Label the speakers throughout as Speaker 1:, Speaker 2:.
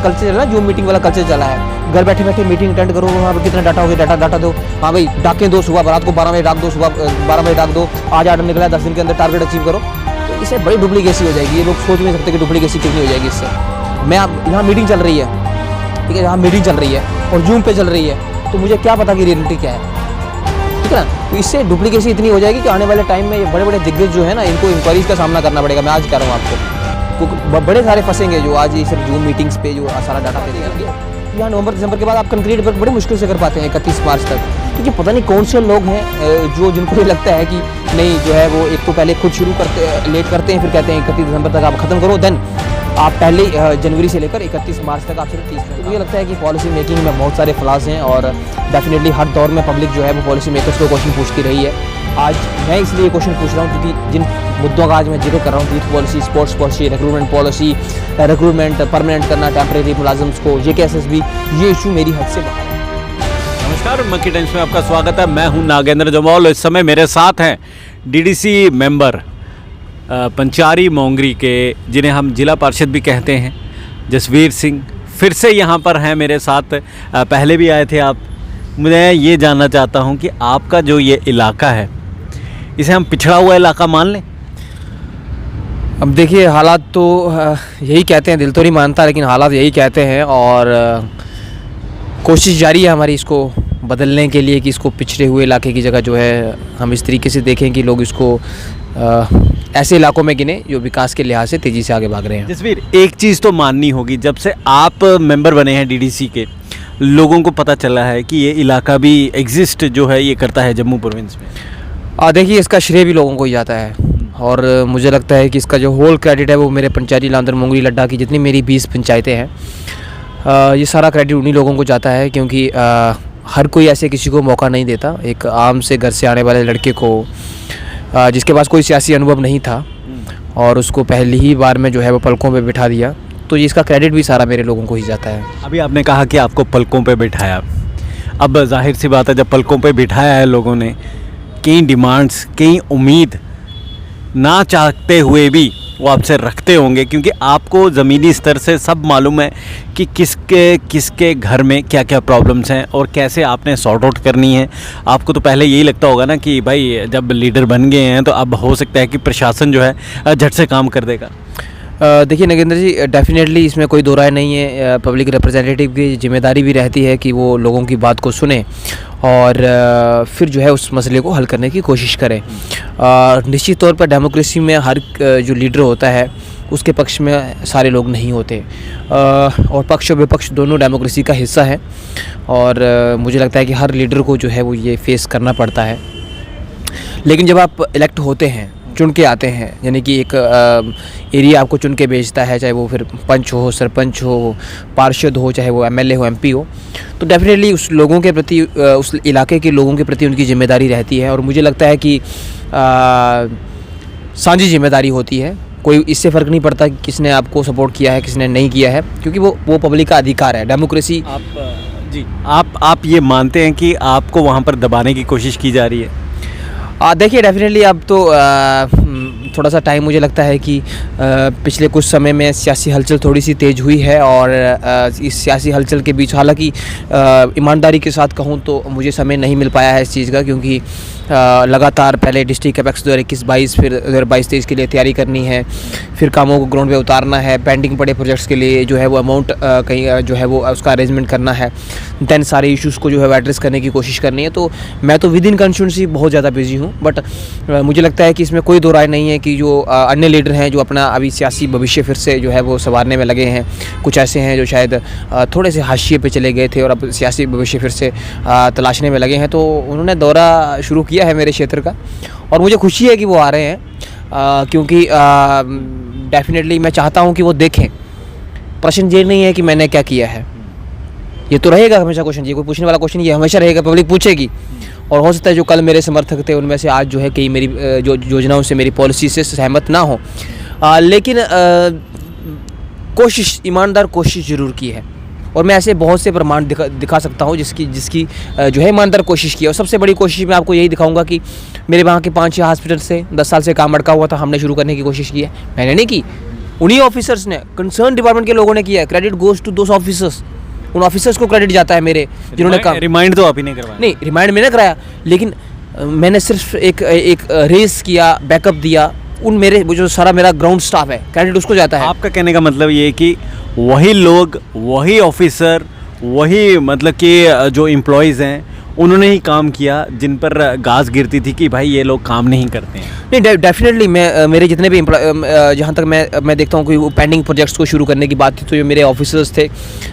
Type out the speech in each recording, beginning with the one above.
Speaker 1: Culture चला है, zoom meeting वाला कल्चर चला है। घर बैठे बैठे मीटिंग अटेंड करो, वहाँ पर कितना डाटा हो गया, डाटा दो। हाँ भाई, डाकें दो, सुबह रात को 12 बजे डाक दो, सुबह 12 बजे डाक दो, आज आर्डर निकला है, 10 दिन के अंदर टारगेट अचीव करो। तो इससे बड़ी डुप्लीकेसी हो जाएगी। ये लोग सोच नहीं सकते कि डुप्लीकेसी कितनी हो जाएगी इससे। मैं यहाँ मीटिंग चल रही है, ठीक है, यहाँ मीटिंग चल रही है और जूम पे चल रही है, तो मुझे क्या पता कि रियलिटी क्या है, ठीक है ना। तो इससे डुप्लीकेसी इतनी हो जाएगी कि आने वाले टाइम में ये बड़े बड़े दिग्गज जो है ना, इनको इंक्वायरीज का सामना करना पड़ेगा। मैं आज कह रहा हूँ आपको, क्योंकि बड़े सारे फंसेंगे जो आज ये सिर्फ जूम मीटिंग्स पे जो सारा डाटा पे देंगे। यहाँ नवंबर दिसंबर के बाद आप कंक्रीट पर बड़ी मुश्किल से कर पाते हैं 31 मार्च तक, क्योंकि पता नहीं कौन से लोग हैं जो जिनको ये लगता है कि नहीं जो है वो एक तो पहले खुद शुरू करते लेट करते हैं, फिर कहते हैं 31 दिसंबर तक आप खत्म करो, देन आप पहले जनवरी से लेकर 31 मार्च तक आप सिर्फ 30। तो मुझे लगता है कि पॉलिसी मेकिंग में बहुत सारे फ्लॉज हैं और डेफिनेटली हर दौर में पब्लिक जो है वो पॉलिसी मेकर्स को क्वेश्चन पूछती रही है। आज मैं इसलिए क्वेश्चन पूछ रहा हूँ क्योंकि जिन मुद्दों का आज मैं जिक्र कर रहा हूँ, youth policy, sports policy, recruitment policy, recruitment permanent करना टेम्परेरी मुलाजिम्स को, JKSSB, ये इशू मेरी हद से बाहर है।
Speaker 2: नमस्कार, मक्की टाइम्स में आपका स्वागत है। मैं हूं नागेंद्र जमवाल। इस समय मेरे साथ हैं DDC मेंबर पंचारी मोंगरी के, जिन्हें हम जिला पार्षद भी कहते हैं, जसवीर सिंह फिर से यहाँ पर हैं मेरे साथ। पहले भी आए थे आप। मैं ये जानना चाहता हूँ कि आपका जो ये इलाका है, इसे हम पिछड़ा हुआ इलाका मान लें?
Speaker 1: अब देखिए, हालात तो यही कहते हैं, दिल तो नहीं मानता लेकिन हालात यही कहते हैं और कोशिश जारी है हमारी इसको बदलने के लिए कि इसको पिछड़े हुए इलाके की जगह जो है हम इस तरीके से देखें कि लोग इसको ऐसे इलाकों में गिने जो विकास के लिहाज से तेज़ी से आगे भाग रहे हैं।
Speaker 2: जसवीर, एक चीज़ तो माननी होगी, जब से आप मेंबर बने हैं DDC के, लोगों को पता चला है कि ये इलाका भी एग्जिस्ट जो है ये करता है जम्मू प्रोविंस में।
Speaker 1: देखिए, इसका श्रेय भी लोगों को ही जाता है और मुझे लगता है कि इसका जो होल क्रेडिट है वो मेरे पंचायती लांदर मोंगरी लड्डा की जितनी मेरी 20 पंचायतें हैं, ये सारा क्रेडिट उन्हीं लोगों को जाता है, क्योंकि हर कोई ऐसे किसी को मौका नहीं देता। एक आम से घर से आने वाले लड़के को जिसके पास कोई सियासी अनुभव नहीं था और उसको पहली ही बार में जो है वो पलकों पे बिठा दिया, तो इसका क्रेडिट भी सारा मेरे लोगों को ही जाता है।
Speaker 2: अभी आपने कहा कि आपको पलकों पे बिठाया, अब जाहिर सी बात है जब पलकों पे बिठाया है लोगों ने, कई डिमांड्स, कई उम्मीद ना चाहते हुए भी वो आपसे रखते होंगे, क्योंकि आपको ज़मीनी स्तर से सब मालूम है कि किसके घर में क्या क्या प्रॉब्लम्स हैं और कैसे आपने सॉर्ट आउट करनी है। आपको तो पहले यही लगता होगा ना कि भाई जब लीडर बन गए हैं तो अब हो सकता है कि प्रशासन जो है झट से काम कर देगा।
Speaker 1: देखिए नगेंद्र जी, डेफिनेटली इसमें कोई दो राय नहीं है। पब्लिक रिप्रेजेंटेटिव की जिम्मेदारी भी रहती है कि वो लोगों की बात को सुने और फिर जो है उस मसले को हल करने की कोशिश करें। निश्चित तौर पर डेमोक्रेसी में हर जो लीडर होता है उसके पक्ष में सारे लोग नहीं होते और पक्ष और विपक्ष दोनों डेमोक्रेसी का हिस्सा है और मुझे लगता है कि हर लीडर को जो है वो ये फेस करना पड़ता है। लेकिन जब आप इलेक्ट होते हैं, चुन के आते हैं, यानी कि एक एरिया आपको चुन के भेजता है, चाहे वो फिर पंच हो, सरपंच हो, पार्षद हो, चाहे वो MLA हो, MP हो, तो डेफिनेटली उस लोगों के प्रति, उस इलाके के लोगों के प्रति उनकी जिम्मेदारी रहती है और मुझे लगता है कि साझी जिम्मेदारी होती है। कोई इससे फ़र्क नहीं पड़ता कि किसने आपको सपोर्ट किया है, किसने नहीं किया है, क्योंकि वो पब्लिक का अधिकार है। डेमोक्रेसी
Speaker 2: आप ये मानते हैं कि आपको वहाँ पर दबाने की कोशिश की जा रही है?
Speaker 1: देखिए, डेफिनेटली अब तो थोड़ा सा टाइम मुझे लगता है कि पिछले कुछ समय में सियासी हलचल थोड़ी सी तेज़ हुई है और इस सियासी हलचल के बीच, हालांकि ईमानदारी के साथ कहूँ तो मुझे समय नहीं मिल पाया है इस चीज़ का, क्योंकि लगातार पहले डिस्ट्रिक्ट एपेक्स 2021-22, फिर 2022-23 के लिए तैयारी करनी है, फिर कामों को ग्राउंड पे उतारना है, पेंडिंग पड़े प्रोजेक्ट्स के लिए जो है वो अमाउंट कहीं जो है वो उसका अरेंजमेंट करना है, दैन सारे इश्यूज़ को जो है एड्रेस करने की कोशिश करनी है। तो मैं तो विद इन कंस्टिट्यूंसी बहुत ज़्यादा बिजी हूँ, बट मुझे लगता है कि इसमें कोई दो राय नहीं है कि जो अन्य लीडर हैं जो अपना अभी सियासी भविष्य फिर से जो है वो संवारने में लगे हैं, कुछ ऐसे हैं जो शायद थोड़े से हाशिए पे चले गए थे और अब सियासी भविष्य फिर से तलाशने में लगे हैं, तो उन्होंने दौरा शुरू किया है मेरे क्षेत्र का और मुझे खुशी है कि वो आ रहे हैं, क्योंकि डेफिनेटली मैं चाहता हूं कि वो देखें। प्रश्न ये नहीं है कि मैंने क्या किया है, ये तो रहेगा हमेशा क्वेश्चन, ये कोई पूछने वाला क्वेश्चन ये हमेशा रहेगा, पब्लिक पूछेगी और हो सकता है जो कल मेरे समर्थक थे उनमें से आज जो है कई मेरी जो योजनाओं से, मेरी पॉलिसी से सहमत ना हो, लेकिन कोशिश, ईमानदार कोशिश ज़रूर की है और मैं ऐसे बहुत से प्रमाण दिखा सकता हूँ जिसकी जो है ईमानदार कोशिश की है। और सबसे बड़ी कोशिश मैं आपको यही दिखाऊंगा कि मेरे वहाँ के 5-6 हॉस्पिटल से 10 साल से काम अटका हुआ था, हमने शुरू करने की कोशिश की है, मैंने नहीं की, उन्हीं ऑफिसर्स ने, कंसर्न डिपार्टमेंट के लोगों ने किया है। Credit goes to those officers, उन ऑफिसर्स को क्रेडिट जाता है मेरे, जिन्होंने काम।
Speaker 2: रिमाइंड तो आप ही ने करवाया।
Speaker 1: नहीं, रिमाइंड मैंने कराया, लेकिन मैंने सिर्फ एक रेस किया, बैकअप दिया, उन मेरे वो जो सारा मेरा ग्राउंड स्टाफ है, क्रेडिट उसको जाता है।
Speaker 2: आपका कहने का मतलब ये है कि वही लोग, वही ऑफिसर, वही मतलब कि जो एम्प्लॉयज़ हैं उन्होंने ही काम किया जिन पर गाज गिरती थी कि भाई ये लोग काम नहीं करते हैं।
Speaker 1: नहीं, डेफिनेटली मैं मेरे जितने भी जहाँ तक मैं देखता हूँ कि वो पेंडिंग प्रोजेक्ट्स को शुरू करने की बात थी, तो जो मेरे ऑफिसर्स थे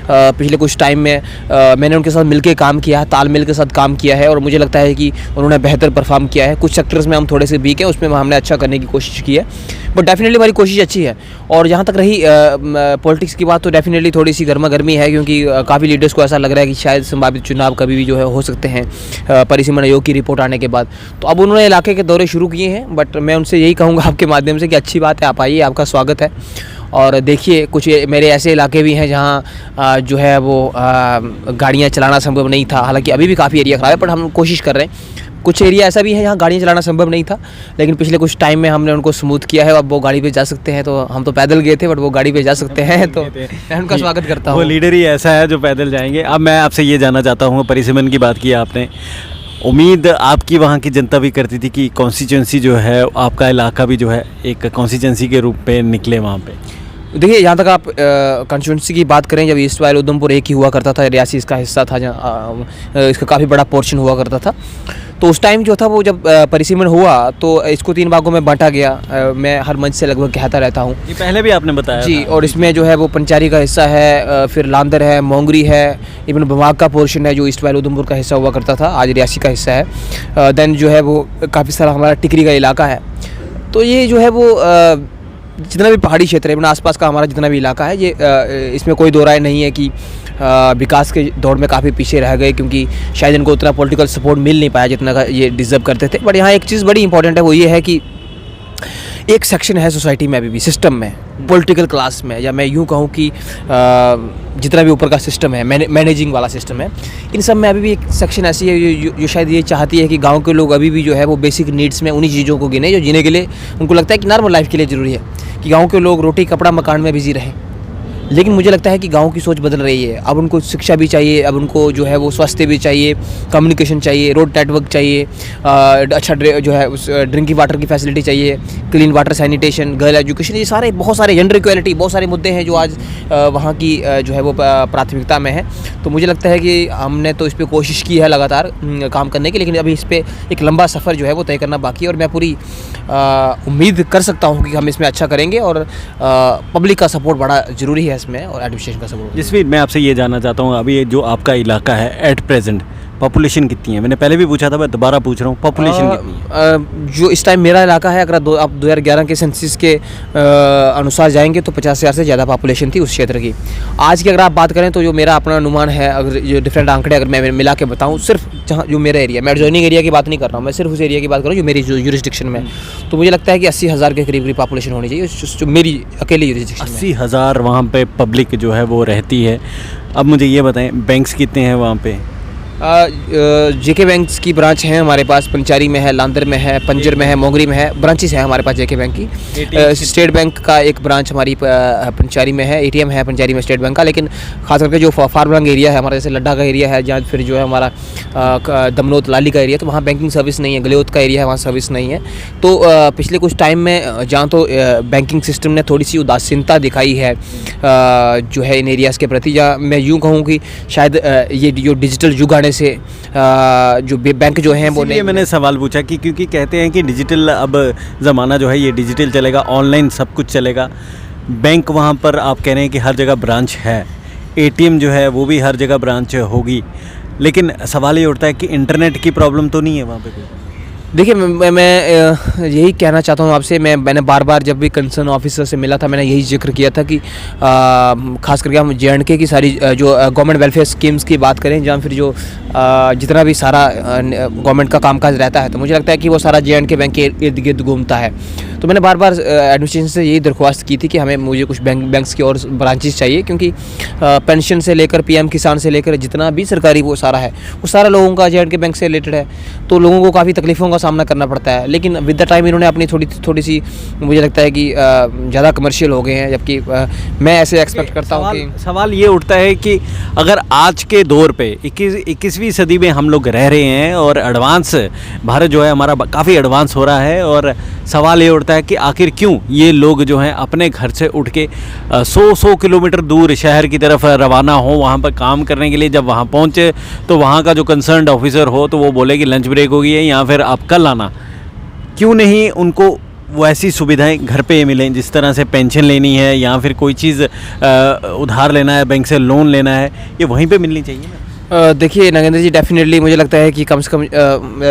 Speaker 1: पिछले कुछ टाइम में मैंने उनके साथ मिलके काम किया है, तालमेल के साथ काम किया है, और मुझे लगता है कि उन्होंने बेहतर परफॉर्म किया है। कुछ सेक्टर्स में हम थोड़े से वीक हैं, उसमें हमने अच्छा करने की कोशिश की है, बट डेफिनेटली हमारी कोशिश अच्छी है। और जहाँ तक रही पॉलिटिक्स की बात, तो डेफिनेटली थोड़ी सी गर्मा गर्मी है, क्योंकि काफ़ी लीडर्स को ऐसा लग रहा है कि शायद संभावित चुनाव कभी भी जो है हो सकते हैं परिसीमन आयोग की रिपोर्ट आने के बाद। तो अब उन्होंने इलाके के दौरे शुरू किए हैं, बट मैं उनसे यही कहूँगा आपके माध्यम से कि अच्छी बात है, आप आइए, आपका स्वागत है। और देखिए, कुछ मेरे ऐसे इलाके भी हैं जहाँ जो है वो गाड़ियाँ चलाना संभव नहीं था, हालांकि अभी भी काफ़ी एरिया ख़राब है, पर हम कोशिश कर रहे हैं। कुछ एरिया ऐसा भी है जहाँ गाड़ियाँ चलाना संभव नहीं था, लेकिन पिछले कुछ टाइम में हमने उनको स्मूथ किया है, अब वो गाड़ी पे जा सकते हैं। तो हम तो पैदल गए थे, बट वो गाड़ी पे जा सकते हैं, तो मैं उनका स्वागत करता हूँ।
Speaker 2: वो लीडर ही ऐसा है जो पैदल जाएंगे। अब मैं आपसे ये जानना चाहता हूँ, परिसीमन की बात की आपने, उम्मीद आपकी वहाँ की जनता भी करती थी कि कॉन्स्टिट्यूंसी जो है, आपका इलाका भी जो है एक कॉन्स्टिट्यूंसी के रूप में निकले वहाँ पे।
Speaker 1: देखिए, यहाँ तक आप कंस्टिट्यूंसी की बात करें, जब ईस्ट वाइल उधमपुर एक ही हुआ करता था, रियासी इसका हिस्सा था, जहाँ इसका काफ़ी बड़ा पोर्शन हुआ करता था, तो उस टाइम जो था वो जब परिसीमन हुआ तो इसको 3 भागों में बांटा गया। मैं हर मंच से लगभग कहता रहता हूँ,
Speaker 2: ये पहले भी आपने बताया
Speaker 1: जी।
Speaker 2: था।
Speaker 1: और इसमें जो है वो पंचारी का हिस्सा है, फिर लांदर है, मोंगरी है, इवन बमाग का पोर्शन है जो ईस्ट वाइल उधमपुर का हिस्सा हुआ करता था, आज रियासी का हिस्सा है। देन जो है वो काफ़ी सारा हमारा टिकरी का इलाका है। तो ये जो है वो जितना भी पहाड़ी क्षेत्र है, अपना आसपास का हमारा जितना भी इलाका है, ये इसमें कोई दो राय नहीं है कि विकास के दौर में काफ़ी पीछे रह गए, क्योंकि शायद इनको उतना पॉलिटिकल सपोर्ट मिल नहीं पाया जितना का ये डिज़र्व करते थे। बट यहाँ एक चीज़ बड़ी इंपॉर्टेंट है, वो ये है कि एक सेक्शन है सोसाइटी में, अभी भी सिस्टम में, पॉलिटिकल क्लास में, या मैं यूँ कहूँ कि जितना भी ऊपर का सिस्टम है, मैनेजिंग वाला सिस्टम है, इन सब में अभी भी एक सेक्शन ऐसी है जो शायद ये चाहती है कि गांव के लोग अभी भी जो है वो बेसिक नीड्स में उन्हीं चीज़ों को गिने जो जीने के लिए उनको लगता है कि नॉर्मल लाइफ के लिए ज़रूरी है, कि गाँव के लोग रोटी कपड़ा मकान में बिजी रहें। लेकिन मुझे लगता है कि गाँव की सोच बदल रही है। अब उनको शिक्षा भी चाहिए, अब उनको जो है वो स्वास्थ्य भी चाहिए, कम्युनिकेशन चाहिए, रोड नेटवर्क चाहिए, अच्छा जो है उस ड्रिंकिंग वाटर की फैसिलिटी चाहिए, clean water, sanitation, girl education, ये सारे बहुत सारे, जेंडर इक्वालिटी, बहुत सारे मुद्दे हैं जो आज वहाँ की जो है वो प्राथमिकता में है। तो मुझे लगता है कि हमने तो इस पर कोशिश की है लगातार काम करने की, लेकिन अभी इस पर एक लंबा सफ़र जो है वो तय करना बाकी है, और मैं पूरी उम्मीद कर सकता हूँ कि हम इसमें अच्छा करेंगे, और पब्लिक का सपोर्ट बड़ा ज़रूरी है इसमें, और एडमिनिस्ट्रेशन का सपोर्ट।
Speaker 2: जसवीर, मैं आपसे ये जानना चाहता हूँ, अभी ये जो आपका इलाका है एट प्रेजेंट पॉपुलेशन कितनी है? मैंने पहले भी पूछा था, मैं दोबारा पूछ रहा हूँ, पॉपुलेशन कितनी है?
Speaker 1: जो इस टाइम मेरा इलाका है, अगर आप 2011 के सेंसस के अनुसार जाएंगे तो 50,000 से ज़्यादा पॉपुलेशन थी उस क्षेत्र की। आज की अगर आप बात करें तो जो मेरा अपना अनुमान है, अगर जो डिफरेंट आंकड़े अगर मैं मिला के बताऊँ, सिर्फ जहाँ जो मेरा एरिया, मैं एडजॉइनिंग एरिया की बात नहीं कर रहा हूँ, मैं सिर्फ उस एरिया की बात कर रहा हूँ जो मेरी यूरिसडिक्शन में, तो मुझे लगता है कि 80,000 के करीब पॉपुलेशन होनी चाहिए जो मेरी अकेली यूरिसडिक्शन में।
Speaker 2: 80,000 वहाँ पे पब्लिक जो है वो रहती है। अब मुझे ये बताएं, बैंक्स कितने हैं वहाँ पे?
Speaker 1: जेके बैंक्स की ब्रांच है हमारे पास, पंचारी में है, लांदर में है, पंजर में है, मोंगरी में है, ब्रांचेस है हमारे पास जेके बैंक की। स्टेट बैंक का एक ब्रांच हमारी पंचारी में है, एटीएम है पंचारी में स्टेट बैंक का, लेकिन खास करके जो फार्मलंग एरिया है हमारा, जैसे लड्डा का एरिया है, जहाँ फिर जो है हमारा दमनोत लाली का एरिया, तो वहाँ बैंकिंग सर्विस नहीं है। गलियोत का एरिया है, वहाँ सर्विस नहीं है। तो पिछले कुछ टाइम में जहाँ तो बैंकिंग सिस्टम ने थोड़ी सी उदासीनता दिखाई है जो है इन एरियाज़ के प्रति, जहाँ मैं यूँ कहूँ कि शायद ये जो डिजिटल युग आने से जो बैंक जो हैं वो नहीं।
Speaker 2: मैंने सवाल पूछा कि क्योंकि कहते हैं कि डिजिटल अब ज़माना जो है ये डिजिटल चलेगा, ऑनलाइन सब कुछ चलेगा। बैंक वहाँ पर आप कह रहे हैं कि हर जगह ब्रांच है, एटीएम जो है वो भी हर जगह ब्रांच होगी, लेकिन सवाल ये उठता है कि इंटरनेट की प्रॉब्लम तो नहीं है वहाँ पे कोई?
Speaker 1: देखिए, मैं यही कहना चाहता हूँ आपसे, मैंने बार बार जब भी कंसर्न ऑफिसर से मिला था, मैंने यही जिक्र किया था कि खास करके हम JNK की सारी जो गवर्नमेंट वेलफेयर स्कीम्स की बात करें, जहाँ फिर जो जितना भी सारा गवर्नमेंट का कामकाज रहता है, तो मुझे लगता है कि वो सारा JNK बैंक के इर्द गिर्द घूमता है। तो मैंने बार बार एडमिनिस्ट्रेशन से यही दरख्वास्त की थी कि मुझे कुछ बैंक्स की और ब्रांचेस चाहिए, क्योंकि पेंशन से लेकर पीएम किसान से लेकर जितना भी सरकारी वो सारा है, वो सारा लोगों का जे एंड के बैंक से रिलेटेड है, तो लोगों को काफ़ी तकलीफ़ों का सामना करना पड़ता है। लेकिन विद द टाइम इन्होंने अपनी थोड़ी सी मुझे लगता है कि ज़्यादा कमर्शियल हो गए हैं, जबकि मैं ऐसे एक्सपेक्ट करता हूँ कि
Speaker 2: सवाल ये उठता है कि अगर आज के दौर पे 21वीं सदी में हम लोग रह रहे हैं और एडवांस भारत जो है हमारा काफ़ी एडवांस हो रहा है, और सवाल ये उठता है कि आखिर क्यों ये लोग जो हैं अपने घर से उठ के 100 किलोमीटर दूर शहर की तरफ रवाना हो वहाँ पर काम करने के लिए। जब वहाँ पहुँचे तो वहाँ का जो कंसर्न्ड ऑफिसर हो तो वो बोले कि लंच ब्रेक हो गई है या फिर आप कल आना। क्यों नहीं उनको वो ऐसी सुविधाएं घर पे मिलें, जिस तरह से पेंशन लेनी है या फिर कोई चीज़ उधार लेना है, बैंक से लोन लेना है, ये वहीं पे मिलनी चाहिए ना।
Speaker 1: देखिए नागेंद्र जी, डेफिनेटली मुझे लगता है कि कम से कम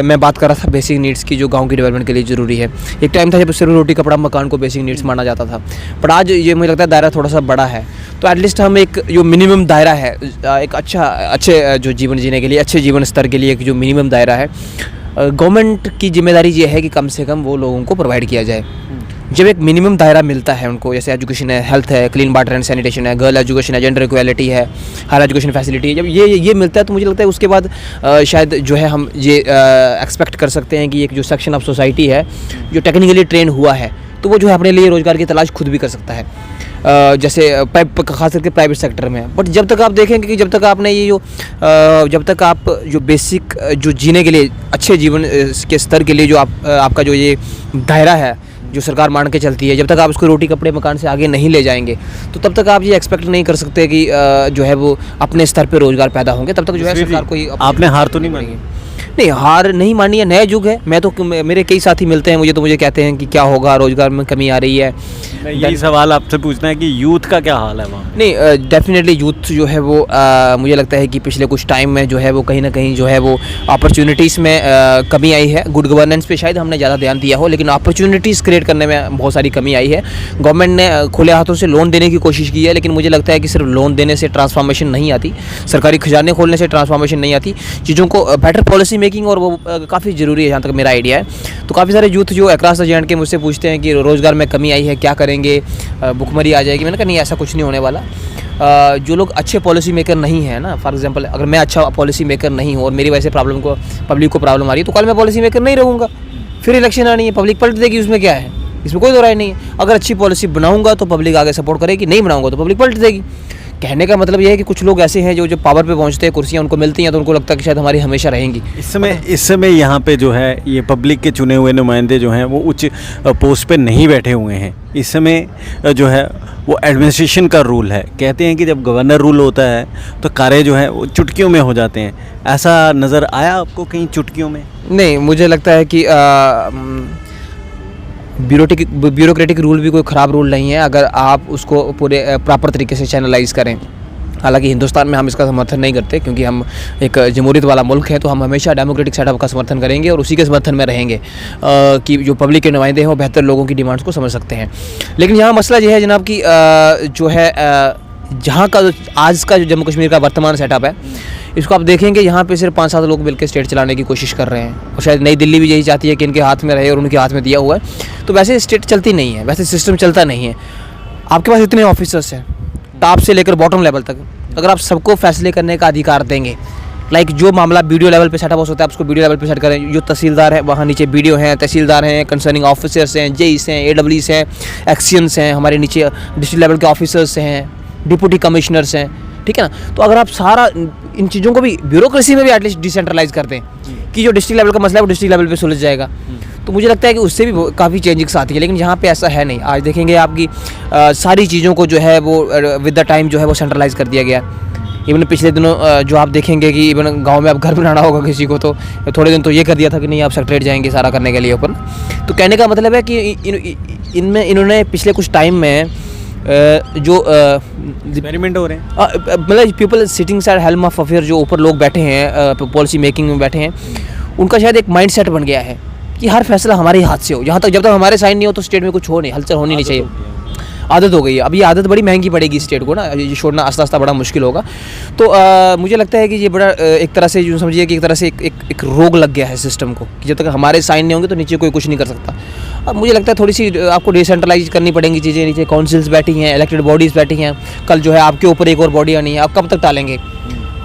Speaker 1: मैं बात कर रहा था बेसिक नीड्स की, जो गांव की डेवलपमेंट के लिए ज़रूरी है। एक टाइम था जब सिर्फ रोटी कपड़ा मकान को बेसिक नीड्स माना जाता था, बट आज ये मुझे लगता है दायरा थोड़ा सा बड़ा है। तो एटलीस्ट हम एक जो मिनिमम दायरा है, एक अच्छे जो जीवन जीने के लिए, अच्छे जीवन स्तर के लिए एक जो मिनिमम दायरा है, गवर्नमेंट की जिम्मेदारी ये है कि कम से कम वो लोगों को प्रोवाइड किया जाए। जब एक मिनिमम दायरा मिलता है उनको, जैसे एजुकेशन है, हेल्थ है, क्लीन वाटर एंड सैनिटेशन है, गर्ल एजुकेशन है, जेंडर इक्वालिटी है, हायर एजुकेशन फैसिलिटी है, जब ये मिलता है तो मुझे लगता है उसके बाद शायद जो है हम ये एक्सपेक्ट कर सकते हैं कि एक जो सेक्शन ऑफ सोसाइटी है जो टेक्निकली ट्रेन हुआ है, तो वो जो है अपने लिए रोज़गार की तलाश खुद भी कर सकता है, जैसे खास करके प्राइवेट सेक्टर में। बट जब तक आप देखेंगे कि जब तक आपने ये जब तक आप जो बेसिक जो जीने के लिए अच्छे जीवन के स्तर के लिए जो आपका जो ये दायरा है जो सरकार मान के चलती है, जब तक आप उसको रोटी कपड़े मकान से आगे नहीं ले जाएंगे, तो तब तक आप ये एक्सपेक्ट नहीं कर सकते कि जो है वो अपने स्तर पे रोज़गार पैदा होंगे। तब तक जो है सरकार कोई
Speaker 2: आपने हार तो नहीं मानी?
Speaker 1: नहीं, हार नहीं मानी है, नया युग है। मैं तो मेरे कई साथी मिलते हैं मुझे कहते हैं कि क्या होगा, रोज़गार में कमी आ रही है।
Speaker 2: यही सवाल आपसे पूछना है कि यूथ का क्या हाल है वहाँ?
Speaker 1: नहीं, डेफिनेटली यूथ जो है वो मुझे लगता है कि पिछले कुछ टाइम में जो है वो कहीं ना कहीं जो है वो अपॉर्चुनिटीज़ में कमी आई है। गुड गवर्नेंस पे शायद हमने ज़्यादा ध्यान दिया हो, लेकिन अपॉर्चुनिटीज़ क्रिएट करने में बहुत सारी कमी आई है। गवर्नमेंट ने खुले हाथों से लोन देने की कोशिश की है, लेकिन मुझे लगता है कि सिर्फ लोन देने से ट्रांसफॉर्मेशन नहीं आती, सरकारी खजाने खोलने से ट्रांसफॉर्मेशन नहीं आती। चीज़ों को बेटर पॉलिसी मेकिंग और वो काफ़ी ज़रूरी है, जहाँ तक मेरा आइडिया है। तो काफ़ी सारे यूथ जो अक्रॉस द जे एंड के मुझसे पूछते हैं कि रोज़गार में कमी आई है, क्या करेंगे, भुखमरी आ जाएगी। मैंने कहा नहीं, ऐसा कुछ नहीं होने वाला। जो लोग अच्छे पॉलिसी मेकर नहीं हैं ना, फॉर एग्जांपल अगर मैं अच्छा पॉलिसी मेकर नहीं हूँ और मेरी वजह से पब्लिक को प्रॉब्लम आ रही है, तो कल मैं पॉलिसी मेकर नहीं रहूँगा, फिर इलेक्शन आनी है, पब्लिक पलट देगी, उसमें क्या है, इसमें कोई दो राय नहीं है। अगर अच्छी पॉलिसी बनाऊँगा तो पब्लिक आगे सपोर्ट करेगी, नहीं बनाऊँगा तो पब्लिक पलट देगी। कहने का मतलब ये है कि कुछ लोग ऐसे हैं जो पावर पे पहुंचते हैं, कुर्सियां उनको मिलती हैं तो उनको लगता है कि शायद हमारी हमेशा रहेंगी।
Speaker 2: इस समय यहाँ पे जो है ये पब्लिक के चुने हुए नुमाइंदे जो हैं वो उच्च पोस्ट पे नहीं बैठे हुए हैं। इस समय जो है वो एडमिनिस्ट्रेशन का रूल है। कहते हैं कि जब गवर्नर रूल होता है तो कार्य जो है वो चुटकियों में हो जाते हैं। ऐसा नज़र आया आपको कहीं चुटकियों में?
Speaker 1: नहीं, मुझे लगता है कि ब्यूरोक्रेटिक रूल भी कोई ख़राब रूल नहीं है, अगर आप उसको पूरे प्रॉपर तरीके से चैनलाइज करें। हालांकि हिंदुस्तान में हम इसका समर्थन नहीं करते, क्योंकि हम एक जमहूरियत वाला मुल्क है, तो हम हमेशा डेमोक्रेटिक सेटअप का समर्थन करेंगे और उसी के समर्थन में रहेंगे कि जो पब्लिक के नुमाइंदे हैं वो बेहतर लोगों की डिमांड्स को समझ सकते हैं। लेकिन यहाँ मसला ये है जनाब कि जो है जहाँ का आज का जो जम्मू कश्मीर का वर्तमान सेटअप है, इसको आप देखेंगे यहाँ पे सिर्फ 5-7 लोग मिलकर स्टेट चलाने की कोशिश कर रहे हैं, और शायद नई दिल्ली भी यही चाहती है कि इनके हाथ में रहे और उनके हाथ में दिया हुआ है। तो वैसे स्टेट चलती नहीं है, वैसे सिस्टम चलता नहीं है। आपके पास इतने ऑफिसर्स हैं टॉप से लेकर बॉटम लेवल तक, अगर आप सबको फैसले करने का अधिकार देंगे, लाइक जो मामला वीडियो लेवल पे सेटअप हो सकता है आप उसको वीडियो लेवल पे सेट करें। जो तहसीलदार है वहाँ नीचे वीडियो हैं, तहसीलदार हैं, कंसर्निंग ऑफिसर्स हैं, जेईस हैं, एडब्ल्यूस हैं, एक्सियंस हैं, हमारे नीचे डिस्ट्रिक्ट लेवल के ऑफिसर्स हैं, डिप्टी कमिश्नर्स हैं, ठीक है ना। तो अगर आप सारा इन चीज़ों को भी ब्यूरोक्रेसी में भी एटलीस्ट डिसेंट्रलाइज कर दें कि जो डिस्ट्रिक्ट लेवल का मसला है वो डिस्ट्रिक्ट लेवल पे सुलझ जाएगा, तो मुझे लगता है कि उससे भी काफ़ी चेंजेस आती है। लेकिन यहाँ पे ऐसा है नहीं। आज देखेंगे आपकी सारी चीज़ों को जो है वो विद द टाइम जो है वो सेंट्रलाइज कर दिया गया। इवन पिछले दिनों जो आप देखेंगे कि इवन गांव में आप घर बनाना होगा किसी को, तो थोड़े दिन तो ये कर दिया था कि नहीं आप सेक्रेटरीट जाएंगे सारा करने के लिए ओपन। तो कहने का मतलब है कि इनमें इन्होंने पिछले कुछ टाइम में जो
Speaker 2: एक्सपेरिमेंट हो रहे हैं,
Speaker 1: मतलब people sitting side helm of affair, जो ऊपर लोग बैठे हैं पॉलिसी मेकिंग में बैठे हैं, उनका शायद एक माइंड सेट बन गया है कि हर फैसला हमारे हाथ से हो। जब तक हमारे साइन नहीं हो तो स्टेट में कुछ हो नहीं, हलचल होनी नहीं चाहिए। आदत हो गई है। अब ये आदत बड़ी महंगी पड़ेगी स्टेट को ना, ये छोड़ना आस्ता आस्ता बड़ा मुश्किल होगा। तो मुझे लगता है कि ये बड़ा एक तरह से जो समझिए कि एक तरह से एक रोग लग गया है सिस्टम को, कि जब तक हमारे साइन नहीं होंगे तो नीचे कोई कुछ नहीं कर सकता। अब मुझे लगता है थोड़ी सी आपको डिसेंट्रलाइज करनी पड़ेंगी चीज़ें, नीचे काउंसिल्स बैठी हैं, इलेक्टेड बॉडीज़ बैठी हैं, कल जो है आपके ऊपर एक और बॉडी आनी है, आप कब तक टालेंगे?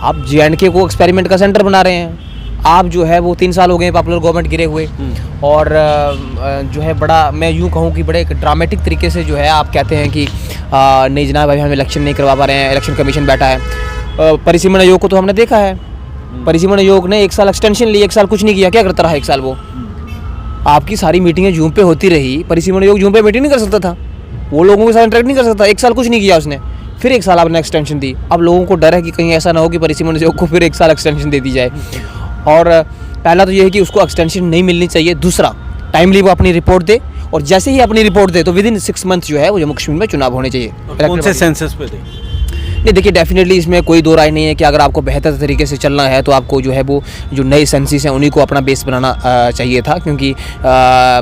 Speaker 1: आप JNK को एक्सपेरिमेंट का सेंटर बना रहे हैं, आप जो है वो 3 साल हो गए पॉपुलर गवर्नमेंट गिरे हुए, और जो है बड़ा, मैं यूँ कहूँ कि बड़े एक ड्रामेटिक तरीके से जो है आप कहते हैं कि नहीं जनाब अभी हम इलेक्शन नहीं करवा पा रहे हैं, इलेक्शन कमीशन बैठा है। परिसीमन आयोग को तो हमने देखा है, परिसीमन आयोग ने 1 साल एक्सटेंशन ली, 1 साल कुछ नहीं किया, क्या करता रहा 1 साल वो? आपकी सारी मीटिंगें जूम पे होती रही, परिसीमन आयोग जूम पे मीटिंग नहीं कर सकता था, वो लोगों के साथ इंटरेक्ट नहीं कर सकता, 1 साल कुछ नहीं किया उसने, फिर 1 साल आपने एक्सटेंशन दी। अब लोगों को डर है कि कहीं ऐसा ना हो कि परिसीमन आयोग को फिर 1 साल एक्सटेंशन दे दी जाए। और पहला तो ये है कि उसको एक्सटेंशन नहीं मिलनी चाहिए, दूसरा टाइमली वो अपनी रिपोर्ट दे, और जैसे ही अपनी रिपोर्ट दे तो विदिन 6 मंथ जो है वो जम्मू कश्मीर में चुनाव होने चाहिए।
Speaker 2: कौन से सेंसस पे दे?
Speaker 1: नहीं देखिए, डेफिनेटली इसमें कोई दो राय नहीं है कि अगर आपको बेहतर तरीके से चलना है तो आपको जो है वो जो नए सेंसिस हैं उन्हीं को अपना बेस बनाना चाहिए था, क्योंकि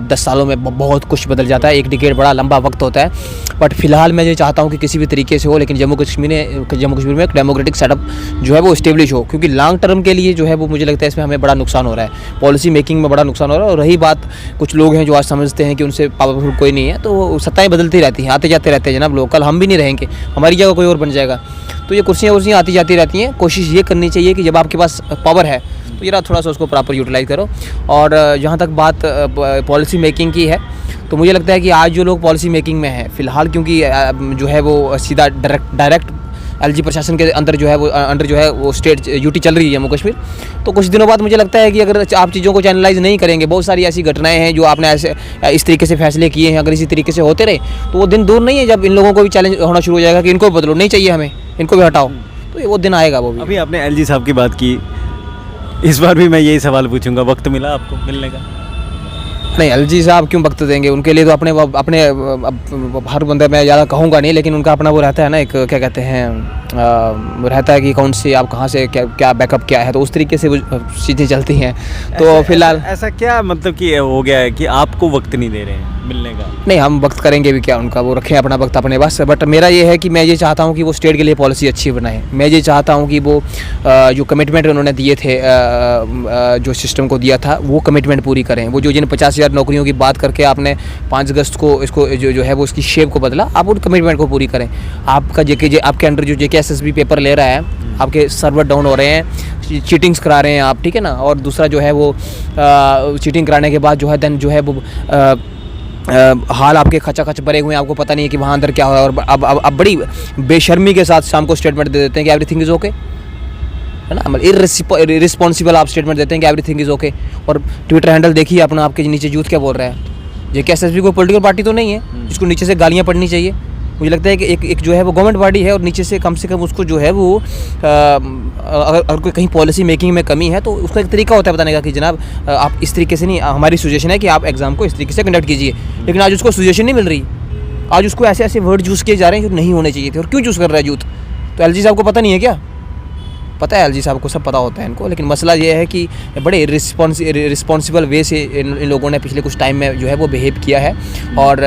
Speaker 1: 10 सालों में बहुत कुछ बदल जाता है, 1 डिकेड बड़ा लंबा वक्त होता है। बट फिलहाल मैं ये चाहता हूँ कि किसी भी तरीके से हो, लेकिन जम्मू कश्मीर में एक डेमोक्रेटिक सेटअप जो है वो इस्टेब्लिश हो, क्योंकि लॉन्ग टर्म के लिए जो है वो मुझे लगता है इसमें हमें बड़ा नुकसान हो रहा है, पॉलिसी मेकिंग में बड़ा नुकसान हो रहा है। और रही बात, कुछ लोग हैं जो आज समझते हैं कि उनसे पावरफुल कोई नहीं है, तो सत्ताएँ बदलती रहती हैं, आते जाते रहते हैं जनाब लोग, कल हम भी नहीं रहेंगे, हमारी जगह कोई और बन जाएगा, तो ये कुर्सियाँ आती जाती रहती हैं। कोशिश ये करनी चाहिए कि जब आपके पास पावर है तो जरा थोड़ा सा उसको प्रॉपर यूटिलाइज़ करो। और जहाँ तक बात पॉलिसी मेकिंग की है, तो मुझे लगता है कि आज जो लोग पॉलिसी मेकिंग में हैं फ़िलहाल, क्योंकि जो है वो सीधा डायरेक्ट LG प्रशासन के अंदर जो है वो स्टेट यूटी चल रही है जम्मू कश्मीर, तो कुछ दिनों बाद मुझे लगता है कि अगर आप चीज़ों को चैनलाइज नहीं करेंगे, बहुत सारी ऐसी घटनाएं हैं जो आपने ऐसे इस तरीके से फैसले किए हैं, अगर इसी तरीके से होते रहे तो वो दिन दूर नहीं है जब इन लोगों को भी चैलेंज होना शुरू हो जाएगा कि इनको बदलो, नहीं चाहिए हमें, इनको भी हटाओ, तो वो दिन आएगा। वो भी
Speaker 2: अभी आपने LG साहब की बात की, इस बार भी मैं यही सवाल पूछूंगा, वक्त मिला आपको मिलने का?
Speaker 1: नहीं, LG साहब क्यों वक्त देंगे, उनके लिए तो अपने हर बंदा, मैं ज़्यादा कहूँगा नहीं, लेकिन उनका अपना वो रहता है ना, एक क्या कहते हैं वो रहता है कि कौन से आप कहाँ से क्या बैकअप क्या है, तो उस तरीके से वो चीज़ें चलती हैं। तो फिलहाल
Speaker 2: ऐसा क्या मतलब कि हो गया है कि आपको वक्त नहीं दे रहे हैं मिलने का?
Speaker 1: नहीं, हम वक्त करेंगे भी क्या, उनका वो रखें अपना वक्त अपने पास। बट मेरा ये है कि मैं ये चाहता हूँ कि वो स्टेट के लिए पॉलिसी अच्छी बनाए, मैं ये चाहता हूँ कि वो जो कमिटमेंट उन्होंने दिए थे, जो सिस्टम को दिया था, वो कमिटमेंट पूरी करें। वो जो जिन 50,000 नौकरियों की बात करके आपने 5 अगस्त को इसको जो है वो इसकी शेप को बदला, आप उन कमिटमेंट को पूरी करें। आपका आपके अंडर जो JKSSB पेपर ले रहा है, आपके सर्वर डाउन हो रहे हैं, चीटिंग्स करा रहे हैं आप, ठीक है ना। और दूसरा जो है वो चीटिंग कराने के बाद जो है देन जो है वो हाल आपके खचाखच भरे हुए हैं, आपको पता नहीं है कि वहाँ अंदर क्या हो रहा है। और अब बड़ी बेशर्मी के साथ शाम को स्टेटमेंट दे देते हैं कि एवरीथिंग इज़ ओके, है ना, मतलब इररिस्पॉन्सिबल आप स्टेटमेंट देते हैं कि एवरीथिंग इज़ ओके। और ट्विटर हैंडल देखिए अपना, आपके नीचे यूथ क्या बोल रहा है। JKSSB कोई पॉलिटिकल पार्टी तो नहीं है जिसको नीचे से गालियाँ पड़नी चाहिए। मुझे लगता है कि एक जो है वो गवर्नमेंट पार्टी है, और नीचे से कम उसको जो है वो अगर कोई कहीं पॉलिसी मेकिंग में कमी है तो उसका एक तरीका होता है बताने का कि जनाब आप इस तरीके से नहीं, हमारी सजेशन है कि आप एग्ज़ाम को इस तरीके से कंडक्ट कीजिए। लेकिन आज उसको सजेशन नहीं मिल रही, आज उसको ऐसे ऐसे वर्ड यूज़ किए जा रहे हैं जो नहीं होने चाहिए थे। और क्यों यूज़ कर रहा है यूथ? तो LG साहब को पता नहीं है क्या? पता है, LG साहब को सब पता होता है इनको। लेकिन मसला ये है कि बड़े रिस्पॉन्सिबल वे से इन लोगों ने पिछले कुछ टाइम में जो है वो बिहेव किया है। और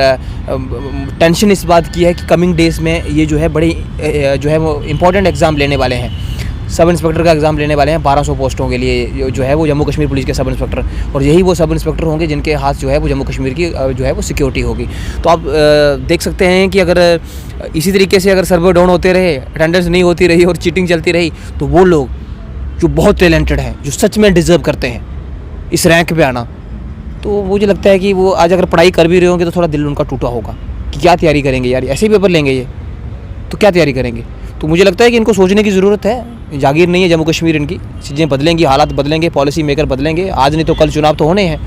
Speaker 1: टेंशन इस बात की है कि कमिंग डेज़ में ये जो है बड़ी जो है वो इम्पोर्टेंट एग्ज़ाम लेने वाले हैं। सब इंस्पेक्टर का एग्ज़ाम लेने वाले हैं 1200 पोस्टों के लिए, जो है वो जम्मू कश्मीर पुलिस के सब इंस्पेक्टर, और यही वो सब इंस्पेक्टर होंगे जिनके हाथ जो है वो जम्मू कश्मीर की जो है वो सिक्योरिटी होगी। तो आप देख सकते हैं कि अगर इसी तरीके से अगर सर्वर डाउन होते रहे, अटेंडेंस नहीं होती रही और चीटिंग चलती रही, तो वो लोग जो बहुत टैलेंटेड हैं, जो सच में डिज़र्व करते हैं इस रैंक पे आना, तो मुझे लगता है कि वो आज अगर पढ़ाई कर भी रहे होंगे तो थोड़ा दिल उनका टूटा होगा कि क्या तैयारी करेंगे यार, ऐसे ही पेपर लेंगे ये, तो क्या तैयारी करेंगे। तो मुझे लगता है कि इनको सोचने की ज़रूरत है, जागीर नहीं है जम्मू कश्मीर इनकी, चीज़ें बदलेंगी, हालात बदलेंगे, पॉलिसी मेकर बदलेंगे, आज नहीं तो कल चुनाव तो होने हैं,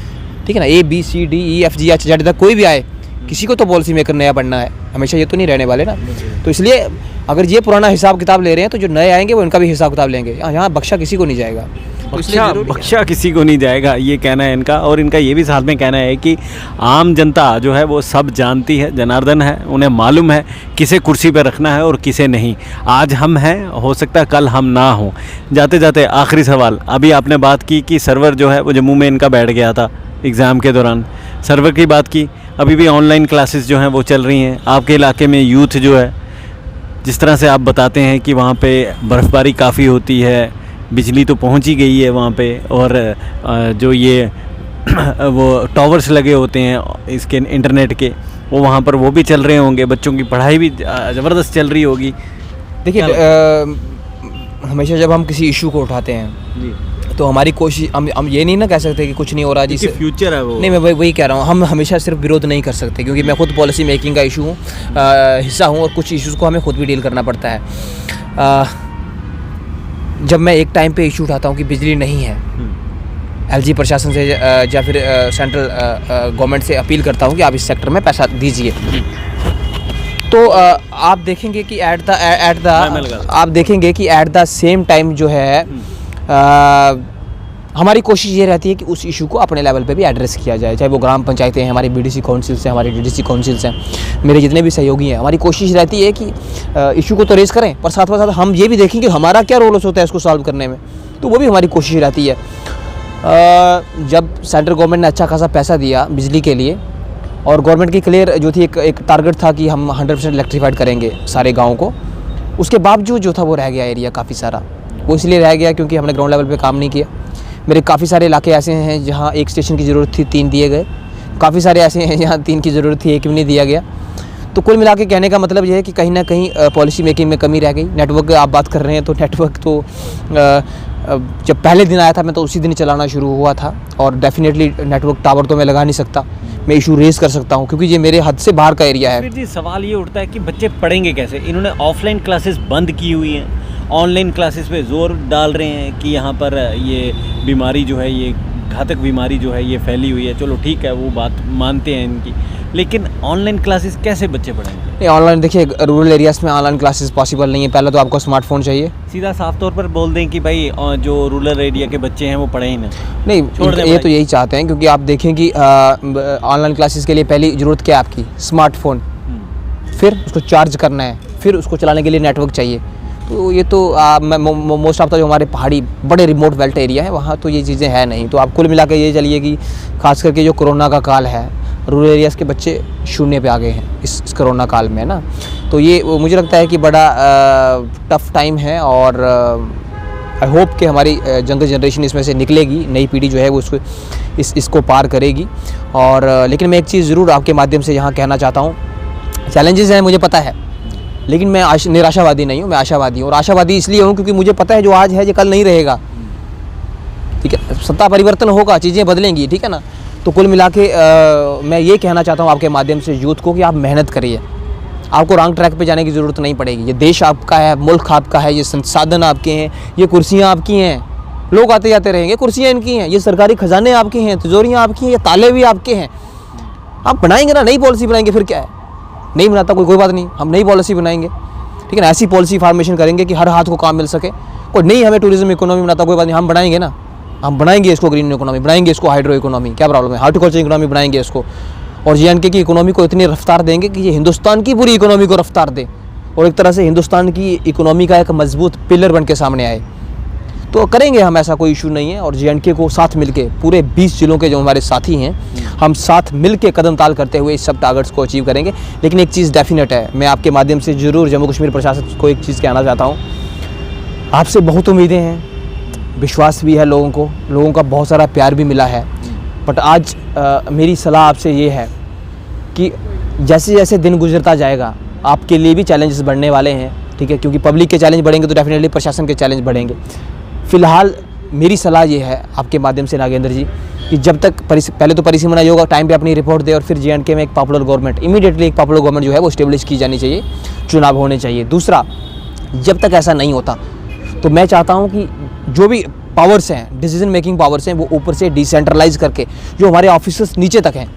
Speaker 1: ठीक है ना। ABCDEFGH तक कोई भी आए, किसी को तो पॉलिसी मेकर नया बनना है, हमेशा ये तो नहीं रहने वाले ना। तो इसलिए अगर ये पुराना हिसाब किताब ले रहे हैं तो जो नए आएंगे वो इनका भी हिसाब किताब लेंगे। यहाँ बख्शा किसी को नहीं जाएगा,
Speaker 2: बख्शा किसी को नहीं जाएगा, ये कहना है इनका। और इनका ये भी साथ में कहना है कि आम जनता जो है वो सब जानती है, जनार्दन है, उन्हें मालूम है किसे कुर्सी पर रखना है और किसे नहीं। आज हम हैं, हो सकता है कल हम ना हों। जाते जाते आखिरी सवाल, अभी आपने बात की कि सर्वर जो है वो जम्मू में इनका बैठ गया था एग्ज़ाम के दौरान, सर्वर की बात की, अभी भी ऑनलाइन क्लासेस जो हैं वो चल रही हैं। आपके इलाके में यूथ जो है, जिस तरह से आप बताते हैं कि वहाँ पे बर्फ़बारी काफ़ी होती है, बिजली तो पहुँच ही गई है वहाँ पे, और जो ये वो टावर्स लगे होते हैं इसके इंटरनेट के, वो वहाँ पर वो भी चल रहे होंगे, बच्चों की पढ़ाई भी ज़बरदस्त चल रही होगी।
Speaker 1: देखिए हमेशा जब हम किसी इशू को उठाते हैं
Speaker 2: जी,
Speaker 1: तो हमारी कोशिश, हम ये नहीं ना कह सकते कि कुछ नहीं हो रहा जिससे
Speaker 2: फ्यूचर है वो।
Speaker 1: नहीं, मैं वही कह रहा हूँ, हम हमेशा सिर्फ विरोध नहीं कर सकते, क्योंकि मैं खुद पॉलिसी मेकिंग का इशू हूँ, हिस्सा हूँ, और कुछ इश्यूज़ को हमें खुद भी डील करना पड़ता है। जब मैं एक टाइम पे इशू उठाता हूँ कि बिजली नहीं है, एलजी प्रशासन से या फिर सेंट्रल गवर्नमेंट से अपील करता हूँ कि आप इस सेक्टर में पैसा दीजिए, तो आप देखेंगे कि आप देखेंगे कि एट द सेम टाइम जो है हमारी कोशिश ये रहती है कि उस इशू को अपने लेवल पे भी एड्रेस किया जाए, चाहे वो ग्राम पंचायतें हैं, हमारी बीडीसी काउंसिल्स हैं, हमारी डीडीसी काउंसिल्स हैं, मेरे जितने भी सहयोगी हैं, हमारी कोशिश रहती है कि इशू को तो रेस करें, पर साथ में साथ हम ये भी देखें कि हमारा क्या रोल होता है इसको सॉल्व करने में, तो वो भी हमारी कोशिश रहती है। जब सेंट्रल गवर्नमेंट ने अच्छा खासा पैसा दिया बिजली के लिए, और गवर्नमेंट की क्लियर जो थी एक टारगेट था कि हम 100% इलेक्ट्रीफाइड करेंगे सारे गाँव को, उसके बावजूद जो था वो रह गया एरिया काफ़ी सारा। वो इसलिए रह गया क्योंकि हमने ग्राउंड लेवल पे काम नहीं किया। मेरे काफ़ी सारे इलाके ऐसे हैं जहाँ एक स्टेशन की ज़रूरत थी 3 दिए गए, काफ़ी सारे ऐसे हैं जहाँ 3 की ज़रूरत थी 1 भी नहीं दिया गया। तो कुल मिला के कहने का मतलब ये है कि कहीं ना कहीं पॉलिसी मेकिंग में कमी रह गई। नेटवर्क आप बात कर रहे हैं, तो नेटवर्क तो जब पहले दिन आया था मैं तो उसी दिन चलाना शुरू हुआ था, और डेफिनेटली नेटवर्क टावर तो मैं लगा नहीं सकता, मैं इशू रेस कर सकता हूँ क्योंकि ये मेरे हद से बाहर का एरिया है।
Speaker 2: फिर जी सवाल ये उठता है कि बच्चे पढ़ेंगे कैसे? इन्होंने ऑफलाइन क्लासेस बंद की हुई हैं, ऑनलाइन क्लासेस पे जोर डाल रहे हैं कि यहाँ पर ये बीमारी जो है, ये घातक बीमारी जो है ये फैली हुई है। चलो ठीक है, वो बात मानते हैं इनकी, लेकिन ऑनलाइन क्लासेस कैसे बच्चे पढ़ेंगे?
Speaker 1: नहीं, ऑनलाइन देखिए रूरल एरियाज़ में ऑनलाइन क्लासेस पॉसिबल नहीं है। पहले तो आपको स्मार्टफोन चाहिए।
Speaker 2: सीधा साफ तौर पर बोल दें कि भाई जो रूरल एरिया के बच्चे हैं वो पढ़े ही
Speaker 1: नहीं, ये तो यही चाहते हैं, क्योंकि आप देखें कि ऑनलाइन क्लासेस के लिए पहली ज़रूरत क्या है आपकी? स्मार्टफोन, फिर उसको चार्ज करना है, फिर उसको चलाने के लिए नेटवर्क चाहिए। तो ये तो मोस्ट ऑफ द जो हमारे पहाड़ी बड़े रिमोट बेल्ट एरिया है वहाँ तो ये चीज़ें हैं नहीं। तो आप कुल मिला के ये चलिए कि खास करके जो कोरोना का काल है, रूरल एरियाज़ के बच्चे शून्य पे आ गए हैं इस कोरोना काल में ना। तो ये मुझे लगता है कि बड़ा टफ़ टाइम है, और आई होप कि हमारी यंगर जनरेशन इसमें से निकलेगी, नई पीढ़ी जो है वो इसको पार करेगी। और लेकिन मैं एक चीज़ ज़रूर आपके माध्यम से यहाँ कहना चाहता हूँ, चैलेंजेस हैं मुझे पता है, लेकिन मैं निराशावादी नहीं हूँ, मैं आशावादी हूँ। और आशावादी इसलिए हूँ क्योंकि मुझे पता है जो आज है ये कल नहीं रहेगा, ठीक है? सत्ता परिवर्तन होगा, चीज़ें बदलेंगी, ठीक है ना। तो कुल मिला के मैं ये कहना चाहता हूँ आपके माध्यम से यूथ को कि आप मेहनत करिए, आपको रॉन्ग ट्रैक पे जाने की ज़रूरत नहीं पड़ेगी। ये देश आपका है, मुल्क आपका है, ये संसाधन आपके हैं, ये कुर्सियाँ आपकी हैं, लोग आते जाते रहेंगे, कुर्सियाँ इनकी हैं, ये सरकारी खजाने आपके हैं, तिजोरियाँ आपकी हैं, ये ताले भी आपके हैं। आप बनाएंगे ना, नई पॉलिसी बनाएंगे, फिर क्या है? नहीं बनाता कोई बात नहीं, हम नई पॉलिसी बनाएंगे, ठीक है ना। ऐसी पॉलिसी फॉर्मेशन करेंगे कि हर हाथ को काम मिल सके। कोई नहीं हमें टूरिज्म इकोनॉमी बनाता कोई बात नहीं, हम बनाएंगे ना, हम बनाएंगे इसको ग्रीन इकोनॉमी, बनाएंगे इसको हाइड्रो इकोनॉमी, क्या प्रॉब्लम है? हार्टिकल्चर इकोनॉमी बनाएंगे इसको, और JNK की इकोनॉमी को इतनी रफ्तार देंगे कि ये हिंदुस्तान की पूरी इकोनॉमी को रफ्तार दे, और एक तरह से हिंदुस्तान की इकोनॉमी का एक मजबूत पिलर बन के सामने आए। तो करेंगे हम, ऐसा कोई इशू नहीं है। और JNK को साथ मिलके पूरे 20 जिलों के जो हमारे साथी हैं, हम साथ मिलके कदम ताल करते हुए इस सब टारगेट्स को अचीव करेंगे। लेकिन एक चीज़ डेफिनेट है, मैं आपके माध्यम से ज़रूर जम्मू कश्मीर प्रशासन को एक चीज़ कहना चाहता हूँ, आपसे बहुत उम्मीदें हैं, विश्वास भी है लोगों का बहुत सारा प्यार भी मिला है। बट आज मेरी सलाह आपसे ये है कि जैसे जैसे दिन गुजरता जाएगा आपके लिए भी चैलेंजेस बढ़ने वाले हैं, ठीक है? क्योंकि पब्लिक के चैलेंज बढ़ेंगे तो डेफिनेटली प्रशासन के चैलेंज बढ़ेंगे। फ़िलहाल मेरी सलाह ये है आपके माध्यम से नागेंद्र जी कि जब तक पहले तो परिसीमन आयोग टाइम पे अपनी रिपोर्ट दे, और फिर JNK में एक पॉपुलर गवर्नमेंट, इमीडिएटली एक पॉपुलर गवर्नमेंट जो है वो स्टेब्लिश की जानी चाहिए, चुनाव होने चाहिए। दूसरा, जब तक ऐसा नहीं होता तो मैं चाहता हूँ कि जो भी पावर्स हैं, डिसीजन मेकिंग पावर्स हैं, वो ऊपर से डिसेंट्रलाइज करके जो हमारे ऑफिसर्स नीचे तक हैं,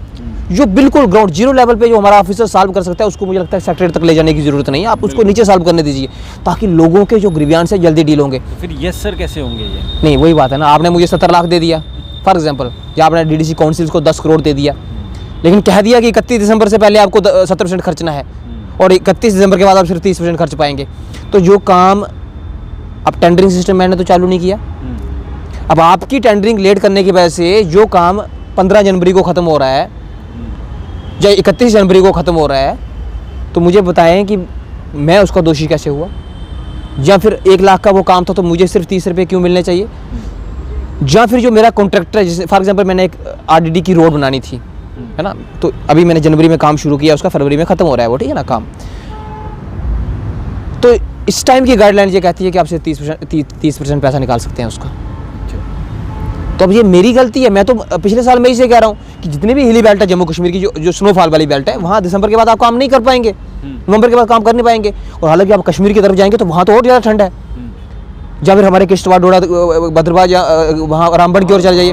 Speaker 1: जो बिल्कुल ग्राउंड जीरो लेवल पे जो हमारा ऑफिसर सॉल्व कर सकता है, उसको मुझे लगता है सेक्रेटरी तक ले जाने की जरूरत नहीं है। आप उसको नीचे सॉल्व करने दीजिए, ताकि लोगों के जो ग्रीवियांस है जल्दी डील होंगे।
Speaker 2: तो फिर यस सर कैसे होंगे ये?
Speaker 1: नहीं, वही बात है ना, आपने मुझे 70 लाख दे दिया फॉर एग्जाम्पल, या आपने DDC काउंसिल्स को 10 करोड़ दे दिया, लेकिन कह दिया कि 31 दिसंबर से पहले आपको 70% खर्चना है, और 31 दिसंबर के बाद आप सिर्फ 30% खर्च पाएंगे। तो जो काम अब टेंडरिंग सिस्टम मैंने तो चालू नहीं किया, अब आपकी टेंडरिंग लेट करने की वजह से जो काम 15 जनवरी को ख़त्म हो रहा है या 31 जनवरी को ख़त्म हो रहा है, तो मुझे बताएं कि मैं उसका दोषी कैसे हुआ? या फिर 1 लाख का वो काम था तो मुझे सिर्फ 30 रुपये क्यों मिलने चाहिए? या फिर जो मेरा कॉन्ट्रैक्टर है, जैसे फॉर एग्जांपल मैंने एक आरडीडी की रोड बनानी थी, है ना, तो अभी मैंने जनवरी में काम शुरू किया, उसका फरवरी में ख़त्म हो रहा है वो, ठीक है ना काम। तो इस टाइम की गाइडलाइन ये कहती है कि आपसे 30% पैसा निकाल सकते हैं उसका। तो अब ये मेरी गलती है, मैं तो पिछले साल मैं ही से कह रहा हूँ कि जितनी भी हिली बेल्ट है जम्मू कश्मीर की, जो स्नोफॉल वाली बेल्ट है, वहाँ दिसंबर के बाद आप काम नहीं कर पाएंगे, नवंबर के बाद काम कर नहीं पाएंगे। और हालांकि आप कश्मीर की तरफ जाएंगे तो वहाँ तो और ज़्यादा ठंड है, या फिर हमारे किश्तवाड़, डोडा, भद्रवाह, या वहाँ रामबन की ओर चले जाइए,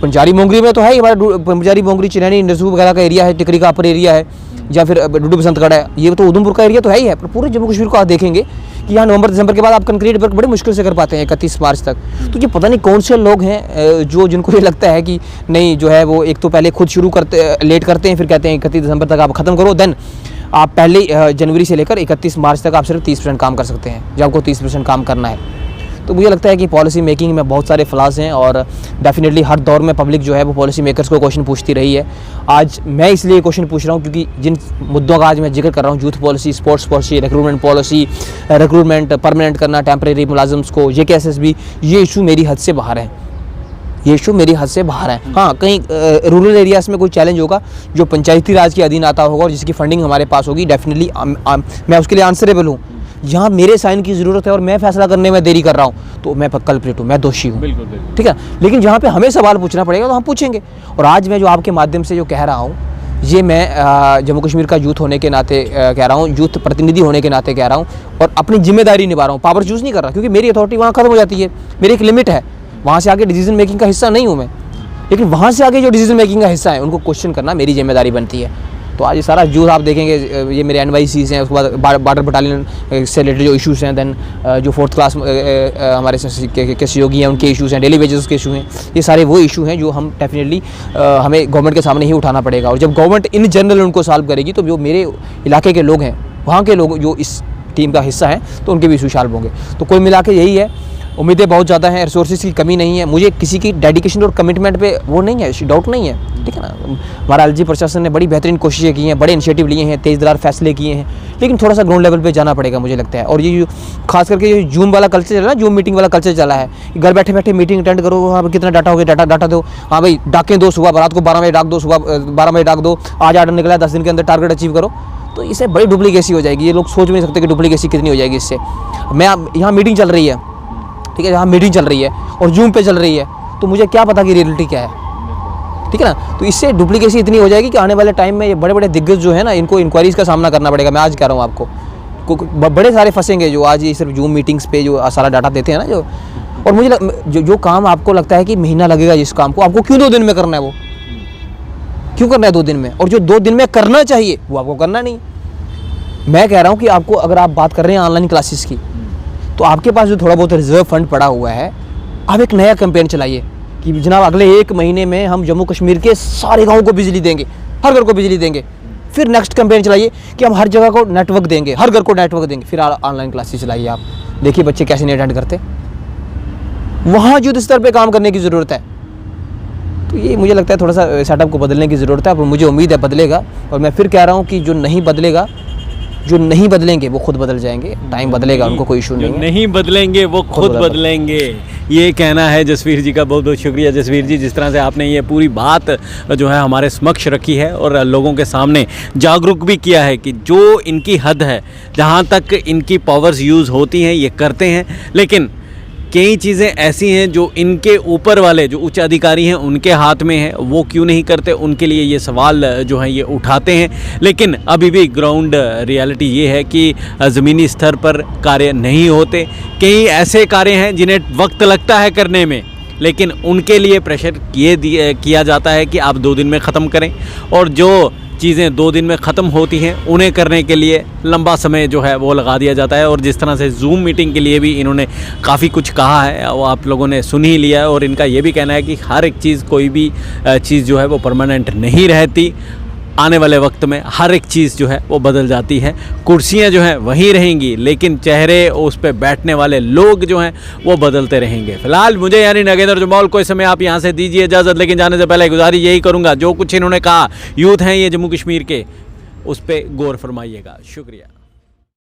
Speaker 1: पंजारी मोंगरी में तो है ही, हमारा पंजारी मोंगरी, चिनैनी, नजू वगैरह का एरिया है, टिकरी का अपर एरिया है, या फिर डुडू बसंतगढ़ है, ये तो उधमपुर का एरिया तो है ही है। पर पूरे जम्मू कश्मीर को आप देखेंगे कि यहाँ नवंबर दिसंबर के बाद आप कंक्रीट वर्क बड़ी मुश्किल से कर पाते हैं 31 मार्च तक। तो ये पता नहीं कौन से लोग हैं जिनको ये लगता है कि नहीं जो है वो एक तो पहले खुद शुरू करते, लेट करते हैं, फिर कहते हैं 31 दिसंबर तक आप ख़त्म करो, देन आप पहले जनवरी से लेकर 31 मार्च तक आप सिर्फ 30% काम कर सकते हैं, जब आपको 30% काम करना है। तो मुझे लगता है कि पॉलिसी मेकिंग में बहुत सारे फ्लॉज हैं, और डेफिनेटली हर दौर में पब्लिक जो है वो पॉलिसी मेकर्स को क्वेश्चन पूछती रही है। आज मैं इसलिए क्वेश्चन पूछ रहा हूँ क्योंकि जिन मुद्दों का आज मैं जिक्र कर रहा हूँ, youth policy, sports policy, recruitment policy, recruitment permanent करना टेम्परेरी मुलाजिम्स को, JKSSB, ये इशू मेरी हद से बाहर है, ये इशू मेरी हद से बाहर है। हाँ, कहीं रूरल एरियाज़ में कोई चैलेंज होगा जो पंचायती राज के अधीन आता होगा और जिसकी फंडिंग हमारे पास होगी, डेफिनेटली मैं उसके लिए आंसरेबल हूँ। जहाँ मेरे साइन की ज़रूरत है और मैं फैसला करने में देरी कर रहा हूँ तो मैं कल्प्रिट हूँ, मैं दोषी हूँ,
Speaker 2: बिल्कुल बिल्कुल,
Speaker 1: ठीक है। लेकिन जहाँ पे हमें सवाल पूछना पड़ेगा तो हम पूछेंगे। और आज मैं जो आपके माध्यम से जो कह रहा हूँ, ये मैं जम्मू कश्मीर का यूथ होने के नाते कह रहा हूँ, यूथ प्रतिनिधि होने के नाते कह रहा हूँ, और अपनी जिम्मेदारी निभा रहा हूँ, पावर यूज़ नहीं कर रहा, क्योंकि मेरी अथॉरिटी वहाँ खत्म हो जाती है, मेरी एक लिमिट है, वहाँ से आगे डिसीजन मेकिंग का हिस्सा नहीं हूँ मैं। लेकिन वहाँ से आगे जो डिसीजन मेकिंग का हिस्सा है उनको क्वेश्चन करना मेरी जिम्मेदारी बनती है। तो आज ये सारा यूथ आप देखेंगे, ये मेरे NYCs हैं, उसके बाद बॉर्डर बटालियन से रिलेटेड जो इशूज़ हैं, देन जो 4th क्लास हमारे के सहयोगी हैं उनके इशूज़ हैं, डेली वेजेस के इशू हैं, ये सारे वो इशू हैं जो हम डेफिनेटली हमें गवर्नमेंट के सामने ही उठाना पड़ेगा। और जब गवर्नमेंट इन जनरल उनको सॉल्व करेगी तो जो मेरे इलाके के लोग हैं, वहाँ के लोग जो इस टीम का हिस्सा हैं, तो उनके भी इशू सॉल्व होंगे। तो कुल मिला के यही है, उम्मीदें बहुत ज़्यादा हैं, रिसोर्सेज की कमी नहीं है, मुझे किसी की डेडिकेशन और कमिटमेंट पे वो नहीं है, डाउट नहीं है, ठीक है ना। हमारा LG प्रशासन ने बड़ी बेहतरीन कोशिशें की हैं, बड़े इनिशिएटिव लिए हैं, तेज़दार फैसले किए हैं, लेकिन थोड़ा सा ग्राउंड लेवल पे जाना पड़ेगा मुझे लगता है। और ये जो खास करके ये जूम वाला कल्चर चला है, जूम मीटिंग वाला कल्चर चला है, घर बैठे बैठे मीटिंग अटेंड करो, वहाँ पर कितना डाटा हो गया, डाटा दो, हाँ भाई डाकें दो, सुबह रात को 12 बजे डाक दो, सुबह 12 बजे डाक दो, आज ऑर्डर निकला है 10 दिन के अंदर टारगेट अचीव करो। तो इससे बड़ी डुप्लीकेसी हो जाएगी, ये लोग सोच भी नहीं सकते कि डुप्लीकेसी कितनी हो जाएगी इससे। मैं यहाँ मीटिंग चल रही है, ठीक है, यहाँ मीटिंग चल रही है और जूम पे चल रही है, तो मुझे क्या पता कि रियलिटी क्या है, ठीक है ना। तो इससे डुप्लीकेसी इतनी हो जाएगी कि आने वाले टाइम में ये बड़े बड़े दिग्गज जो है ना, इनको इंक्वायरीज़ का सामना करना पड़ेगा। मैं आज कह रहा हूँ आपको, बड़े सारे फंसेंगे जो आज ये सिर्फ जूम मीटिंग्स पे जो सारा डाटा देते हैं ना, जो और मुझे जो काम आपको लगता है कि महीना लगेगा जिस काम को, आपको क्यों 2 दिन में करना है, वो क्यों करना है 2 दिन में, और जो 2 दिन में करना चाहिए वो आपको करना नहीं। मैं कह रहा हूँ कि आपको, अगर आप बात कर रहे हैं ऑनलाइन क्लासेस की, तो आपके पास जो थोड़ा बहुत रिजर्व फंड पड़ा हुआ है, आप एक नया कैंपेन चलाइए कि जनाब अगले 1 महीने में हम जम्मू कश्मीर के सारे गाँव को बिजली देंगे, हर घर को बिजली देंगे। फिर नेक्स्ट कैंपेन चलाइए कि हम हर जगह को नेटवर्क देंगे, हर घर को नेटवर्क देंगे। फिर ऑनलाइन क्लासेस चलाइए, आप देखिए बच्चे कैसे नहीं अटेंड करते। वहाँ युद्ध स्तर पर काम करने की ज़रूरत है। तो ये मुझे लगता है थोड़ा सा सेटअप को बदलने की ज़रूरत है, पर मुझे उम्मीद है बदलेगा। और मैं फिर कह रहा हूँ कि जो नहीं बदलेंगे वो खुद बदल जाएंगे, टाइम बदलेगा, उनको कोई इशू नहीं है।
Speaker 2: नहीं बदलेंगे वो खुद बदलेंगे, ये कहना है जसवीर जी का। बहुत बहुत शुक्रिया जसवीर जी, जिस तरह से आपने ये पूरी बात जो है हमारे समक्ष रखी है और लोगों के सामने जागरूक भी किया है कि जो इनकी हद है, जहाँ तक इनकी पावर्स यूज़ होती हैं ये करते हैं, लेकिन कई चीज़ें ऐसी हैं जो इनके ऊपर वाले जो उच्च अधिकारी हैं उनके हाथ में है, वो क्यों नहीं करते, उनके लिए ये सवाल जो है ये उठाते हैं। लेकिन अभी भी ग्राउंड रियलिटी ये है कि ज़मीनी स्तर पर कार्य नहीं होते। कई ऐसे कार्य हैं जिन्हें वक्त लगता है करने में, लेकिन उनके लिए प्रेशर किया जाता है कि आप 2 दिन में ख़त्म करें, और जो चीज़ें 2 दिन में ख़त्म होती हैं उन्हें करने के लिए लंबा समय जो है वो लगा दिया जाता है। और जिस तरह से जूम मीटिंग के लिए भी इन्होंने काफ़ी कुछ कहा है, वो आप लोगों ने सुन ही लिया है। और इनका ये भी कहना है कि हर एक चीज़, कोई भी चीज़ जो है वो परमानेंट नहीं रहती, आने वाले वक्त में हर एक चीज़ जो है वो बदल जाती है। कुर्सियां जो हैं वहीं रहेंगी, लेकिन चेहरे, उस पर बैठने वाले लोग जो हैं वो बदलते रहेंगे। फिलहाल मुझे यानी नगेंद्र जमवाल को इस समय आप यहाँ से दीजिए इजाज़त, लेकिन जाने से पहले गुजारिश यही करूँगा, जो कुछ इन्होंने कहा यूथ हैं ये जम्मू कश्मीर के, उस पर गौर फरमाइएगा। शुक्रिया।